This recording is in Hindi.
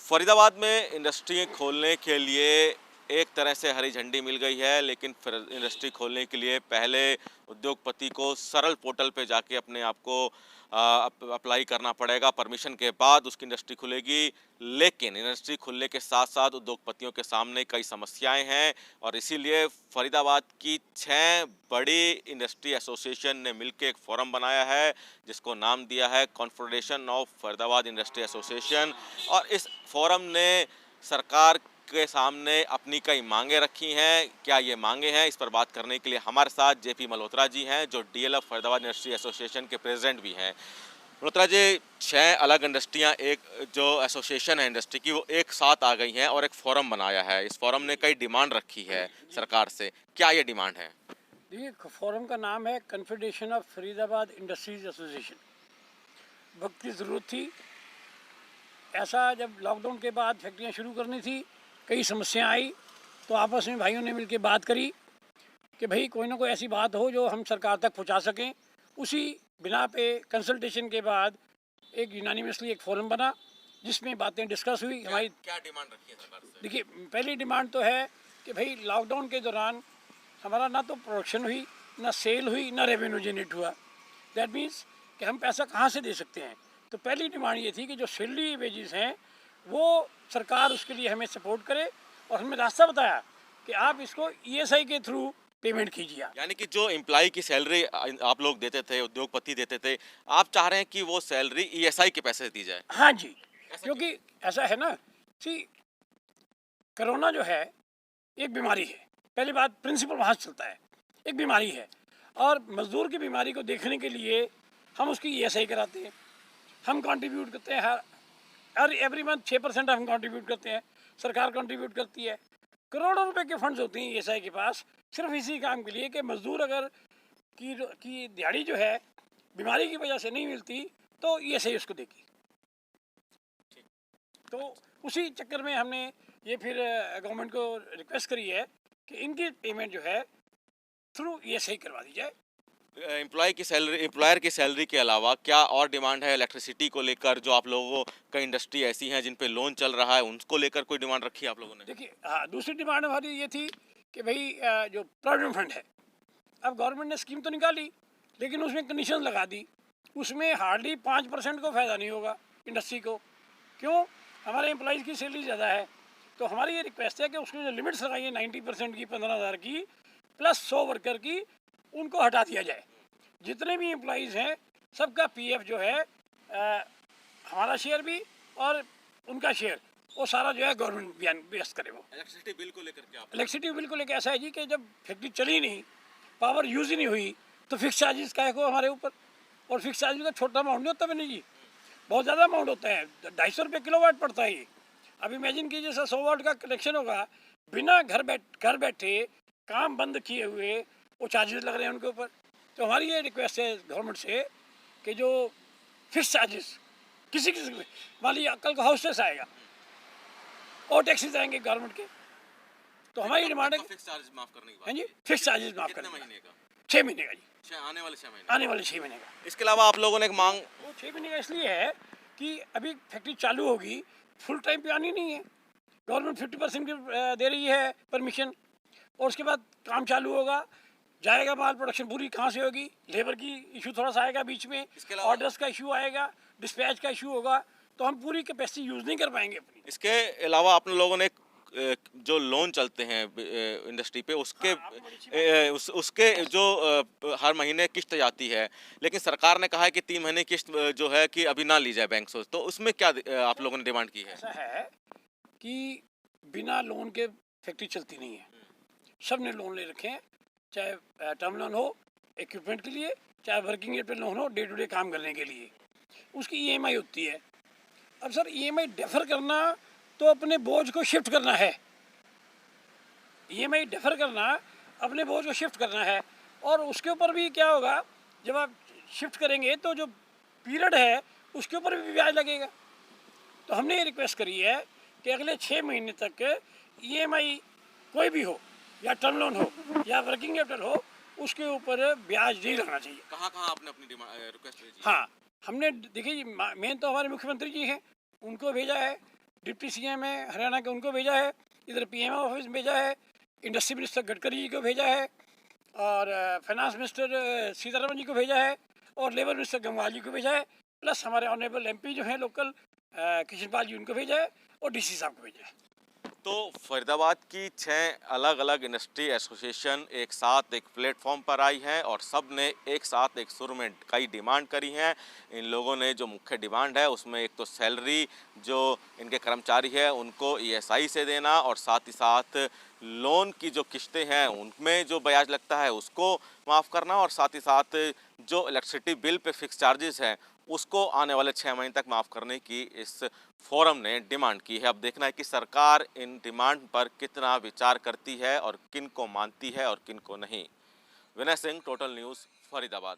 फरीदाबाद में इंडस्ट्री खोलने के लिए एक तरह से हरी झंडी मिल गई है, लेकिन फिर इंडस्ट्री खोलने के लिए पहले उद्योगपति को सरल पोर्टल पे जाके अपने आप को अप्लाई करना पड़ेगा। परमिशन के बाद उसकी इंडस्ट्री खुलेगी। लेकिन इंडस्ट्री खुलने के साथ साथ उद्योगपतियों के सामने कई समस्याएं हैं और इसीलिए फरीदाबाद की 6 बड़ी इंडस्ट्री एसोसिएशन ने मिलकर एक फोरम बनाया है, जिसको नाम दिया है confederation of Faridabad industry association. और इस फोरम ने सरकार के सामने अपनी कई मांगे रखी हैं। क्या ये मांगे हैं, इस पर बात करने के लिए हमारे साथ जेपी मल्होत्रा जी हैं, जो डीएलएफ फरीदाबाद इंडस्ट्री एसोसिएशन के प्रेसिडेंट भी हैं। मल्होत्रा जी, 6 अलग इंडस्ट्रियां, एक जो एसोसिएशन है इंडस्ट्री की, वो एक साथ आ गई हैं और एक फोरम बनाया है। इस फोरम ने कई डिमांड रखी है सरकार से। क्या ये डिमांड है? देखिए, फोरम का नाम है confederation of Faridabad industries association. वक्त की ज़रूरत थी। ऐसा जब लॉकडाउन के बाद फैक्ट्रियां शुरू करनी थी, कई समस्याएं आई, तो आपस में भाइयों ने मिलकर बात करी कि भाई कोई ना कोई ऐसी बात हो जो हम सरकार तक पहुंचा सकें। उसी बिना पे कंसल्टेशन के बाद एक यूनानिमसली एक फोरम बना, जिसमें बातें डिस्कस हुई। हमारी क्या डिमांड रखी है सरकार से? देखिए, पहली डिमांड तो है कि भाई लॉकडाउन के दौरान हमारा ना तो प्रोडक्शन हुई, ना सेल हुई, ना रेवेन्यू जनरेट हुआ। दैट मीन्स कि हम पैसा कहाँ से दे सकते हैं। तो पहली डिमांड ये थी कि जो सैलरी वेजेस हैं वो सरकार उसके लिए हमें सपोर्ट करे, और हमें रास्ता बताया कि आप इसको ईएसआई के थ्रू पेमेंट कीजिए। यानी कि जो एम्प्लॉय की सैलरी आप लोग देते थे, उद्योगपति देते थे, आप चाह रहे हैं कि वो सैलरी ईएसआई के पैसे से दी जाए? हाँ जी, क्योंकि क्योंकि ऐसा है ना कि कोरोना जो है एक बीमारी है। पहली बात, प्रिंसिपल वहाँ से चलता है, एक बीमारी है, और मजदूर की बीमारी को देखने के लिए हम उसकी ईएसआई कराते हैं। हम कंट्रीब्यूट करते हैं, हर एवरी मंथ 6% हम कंट्रीब्यूट करते हैं, सरकार कंट्रीब्यूट करती है। करोड़ों रुपए के फंड्स होते हैं ईएसआई के पास, सिर्फ इसी काम के लिए कि मजदूर अगर की दिहाड़ी जो है बीमारी की वजह से नहीं मिलती तो ईएसआई उसको देगी। तो उसी चक्कर में हमने ये फिर गवर्नमेंट को रिक्वेस्ट करी है कि इनकी पेमेंट जो है थ्रू ईएसआई करवा दी जाए। एम्प्लॉय की सैलरी, एम्प्लॉयर की सैलरी के अलावा क्या और डिमांड है? इलेक्ट्रिसिटी को लेकर, जो आप लोगों का इंडस्ट्री ऐसी हैं जिन पे लोन चल रहा है, उनको लेकर कोई डिमांड रखी है आप लोगों ने? देखिए, हाँ, दूसरी डिमांड हमारी ये थी कि भाई जो प्रोविडेंट फंड है, अब गवर्नमेंट ने स्कीम तो निकाली, लेकिन उसमें कंडीशन लगा दी। उसमें हार्डली 5% को फ़ायदा नहीं होगा इंडस्ट्री को। क्यों? हमारे एम्प्लॉइज़ की सैलरी ज़्यादा है। तो हमारी ये रिक्वेस्ट है कि उसमें जो लिमिट्स लगाई है 90% की, 15,000 की प्लस 100 वर्कर की, उनको हटा दिया जाए। जितने भी एम्प्लॉइज़ हैं सबका पीएफ जो है हमारा शेयर भी और उनका शेयर, वो सारा जो है गवर्नमेंट बयान व्यस्त करे। वो इलेक्ट्रिसिटी बिल को लेकर क्या? इलेक्ट्रिसिटी बिल को लेकर ऐसा है जी कि जब फैक्ट्री चली नहीं, पावर यूज़ ही नहीं हुई, तो फिक्स चार्जेस का है को हमारे ऊपर। और फिक्स चार्जेस का छोटा अमाउंट नहीं होता मैंने जी, बहुत ज़्यादा अमाउंट होता है। 250 रुपये किलोवाट पड़ता है ये। अब इमेजिन कीजिए सर, 100 वाट का कनेक्शन होगा, बिना घर बैठे काम बंद किए हुए वो चार्जेस लग रहे हैं उनके ऊपर। तो हमारी ये रिक्वेस्ट है गवर्नमेंट से कि जो फिक्स चार्जेस किसी मान लीजिए कल को हाउस टैक्स आएगा और टैक्सेस आएंगे गवर्नमेंट के, तो हमारी डिमांड है फिक्स चार्ज माफ करने की बात? हाँ जी, फिक्स चार्जेस माफ कितने करने महीने का? 6 महीने का जी, आने वाले 6 महीने? आने वाले 6 महीने का। इसके अलावा आप लोगों ने एक मांग, वो 6 महीने का इसलिए है कि अभी फैक्ट्री चालू होगी, फुल टाइम पे आनी नहीं है। गवर्नमेंट 50% की दे रही है परमिशन, और उसके बाद काम चालू होगा, जाएगा माल, प्रोडक्शन पूरी कहाँ से होगी, लेबर की इशू थोड़ा सा आएगा बीच में, ऑर्डर्स का इशू आएगा, डिस्पैच का इशू होगा, तो हम पूरी कैपेसिटी यूज़ नहीं कर पाएंगे अपनी। इसके अलावा आप लोगों ने जो लोन चलते हैं इंडस्ट्री पे, उसके उसके जो हर महीने किस्त जाती है, लेकिन सरकार ने कहा है कि 3 महीने किस्त जो है कि अभी ना ली जाए बैंक से, तो उसमें क्या आप लोगों ने डिमांड की है? ऐसा है कि बिना लोन के फैक्ट्री चलती नहीं है। सब ने लोन ले रखे हैं, चाहे टर्म लोन हो इक्विपमेंट के लिए, चाहे वर्किंग कैपिटल लोन हो डे टू डे काम करने के लिए, उसकी ईएमआई होती है। अब सर, ईएमआई डेफर करना तो अपने बोझ को शिफ्ट करना है। ईएमआई डेफर करना अपने बोझ को शिफ्ट करना है, और उसके ऊपर भी क्या होगा, जब आप शिफ्ट करेंगे तो जो पीरियड है उसके ऊपर भी ब्याज लगेगा। तो हमने ये रिक्वेस्ट करी है कि अगले 6 महीने तक ईएमआई कोई भी हो, या टर्म लोन हो या वर्किंग कैपिटल हो, उसके ऊपर ब्याज नहीं लगना चाहिए। कहाँ कहाँ आपने अपनी रिक्वेस्ट भेजी? हाँ, हमने देखिए, मेन तो हमारे मुख्यमंत्री जी हैं, उनको भेजा है, डिप्टी सीएम है हरियाणा के, उनको भेजा है, इधर पीएम ऑफिस भेजा है, इंडस्ट्री मिनिस्टर गडकरी जी को भेजा है, और फाइनेंस मिनिस्टर सीतारमन जी को भेजा है, और लेबर मिनिस्टर गंगवार जी को भेजा है, प्लस हमारे ऑनरेबल एमपी जो हैं लोकल किशनपाल जी, उनको भेजा है, और डीसी साहब को भेजा है। तो फरीदाबाद की 6 अलग अलग इंडस्ट्री एसोसिएशन एक साथ एक प्लेटफॉर्म पर आई हैं और सब ने एक साथ एक सुर में कई डिमांड करी हैं। इन लोगों ने जो मुख्य डिमांड है उसमें एक तो सैलरी जो इनके कर्मचारी है उनको ईएसआई से देना, और साथ ही साथ लोन की जो किस्तें हैं उनमें जो ब्याज लगता है उसको माफ़ करना, और साथ ही साथ जो electricity bill pay fix charges हैं उसको आने वाले 6 महीने तक माफ़ करने की इस फोरम ने डिमांड की है। अब देखना है कि सरकार इन डिमांड पर कितना विचार करती है और किन को मानती है और किन को नहीं। Vinay Singh, total news, Faridabad.